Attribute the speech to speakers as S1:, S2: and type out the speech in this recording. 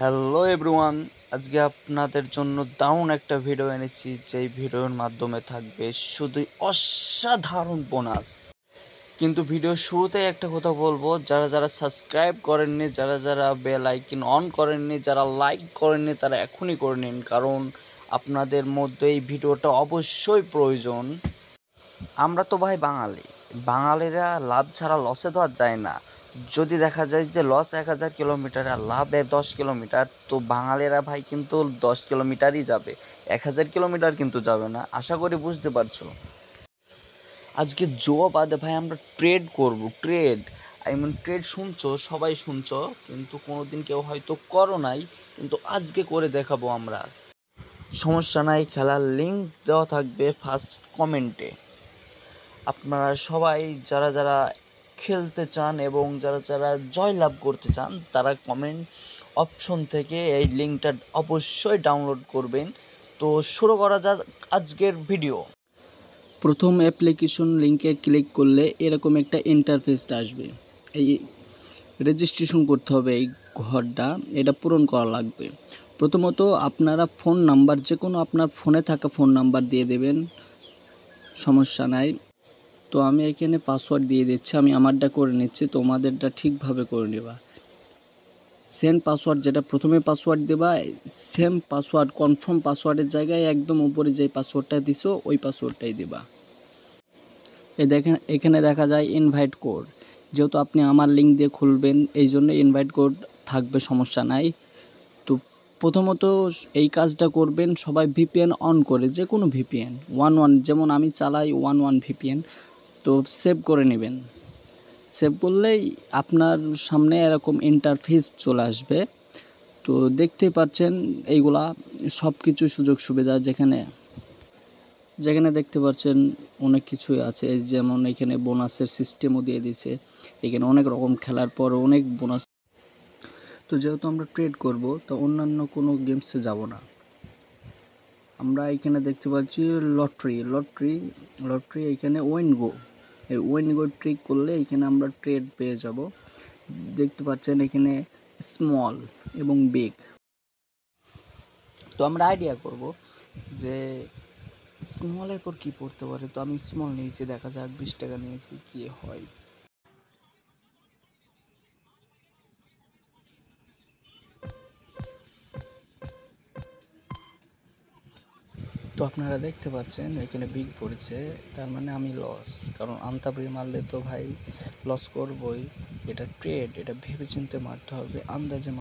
S1: Hello everyone, আজকে আপনাদের জন্য দারুণ একটা ভিডিও এনেছি। যেই ভিডিওর মাধ্যমে থাকবে শুধুই অসাধারণ বোনাস। কিন্তু ভিডিওর শুরুতেই একটা কথা বলবো, যারা যারা সাবস্ক্রাইব করেননি, যারা যারা বেল আইকন অন করেননি, যারা লাইক করেননি, তারা এখনই করে নিন, কারণ আপনাদের মধ্যে এই ভিডিওটা অবশ্যই প্রয়োজন। আমরা তো ভাই বাঙালিরা লাভ ছাড়া লসে তো আর যায় না। যদি দেখা যায় যে লস 1000 কিলোমিটার আর লাভ 10 কিলোমিটার, তো বাঙালিরা ভাই কিন্তু 10 কিলোমিটারই যাবে, 1000 কিলোমিটার কিন্তু যাবে না। আশা করি বুঝতে পারছো। আজকে জোয়া বাদে ভাই আমরা ট্রেড করব। ট্রেড শুনছো, সবাই শুনছো, কিন্তু কোনোদিন কেউ হয়তো করো নাই, কিন্তু আজকে করে দেখাবো আমরা। সমস্যা নাই, খেলার লিঙ্ক দেওয়া থাকবে ফার্স্ট কমেন্টে। আপনারা সবাই যারা যারা খেলতে চান এবং যারা যারা জয়লাভ করতে চান, তারা কমেন্ট অপশন থেকে এই লিঙ্কটা অবশ্যই ডাউনলোড করবেন। তো শুরু করা যাক আজকের ভিডিও।
S2: প্রথম অ্যাপ্লিকেশন লিঙ্কে ক্লিক করলে এরকম একটা ইন্টারফেস আসবে। এই রেজিস্ট্রেশন করতে হবে, এই ঘরটা এটা পূরণ করা লাগবে। প্রথমত আপনারা ফোন নাম্বার, যে কোনো আপনার ফোনে থাকা ফোন নাম্বার দিয়ে দেবেন, সমস্যা নাই। তো আমি এখানে পাসওয়ার্ড দিয়ে দিচ্ছি, আমি আমারটা করে নিচ্ছি, তোমাদেরটা ঠিকভাবে করে নেবা। সেম পাসওয়ার্ড, যেটা প্রথমে পাসওয়ার্ড দেবা, সেম পাসওয়ার্ড কনফার্ম পাসওয়ার্ডের জায়গায় একদম উপরে যে পাসওয়ার্ডটা দিছো ওই পাসওয়ার্ডটাই দেবা। দেখেন এখানে দেখা যায় ইনভাইট কোড, যেহেতু আপনি আমার লিঙ্ক দিয়ে খুলবেন এই জন্য ইনভাইট কোড থাকবে, সমস্যা নাই। তো প্রথমত এই কাজটা করবেন সবাই ভিপিএন অন করে, যে কোনো ভিপিএন 11, যেমন আমি চালাই 11 ভিপিএন। তো সেভ করে নেবেন। সেভ করলেই আপনার সামনে এরকম ইন্টারফেস চলে আসবে। তো দেখতেই পাচ্ছেন এইগুলা সব কিছু সুযোগ সুবিধা, যেখানে দেখতে পাচ্ছেন অনেক কিছুই আছে, যেমন এখানে বোনাসের সিস্টেমও দিয়ে দিছে। এখানে অনেক রকম খেলার পর অনেক বোনাস। তো যেহেতু আমরা ট্রেড করব, তো অন্যান্য কোনো গেমসে যাব না। আমরা এখানে দেখতে পাচ্ছি লটারি, এখানে ওয়েনগো, এই ওয়েনগো ট্রিক করলে এখানে আমরা ট্রেড পেয়ে যাব। দেখতে পাচ্ছেন এখানে স্মল এবং বিগ। তো আমরা আইডিয়া করব যে স্মলের পর কি পড়তে পারে। তো আমি স্মল নিয়েছি, দেখা যাক 20 টাকা নিয়েছি কি হয়। তো আপনারা দেখতে পাচ্ছেন এখানে বিগ পড়েছে, তার মানে আমি লস, কারণ আন্তাবড়ি মারলে তো ভাই লস করবই। এটা ট্রেড, এটা ভেবে চিন্তে মারতে হবে, আন্দাজে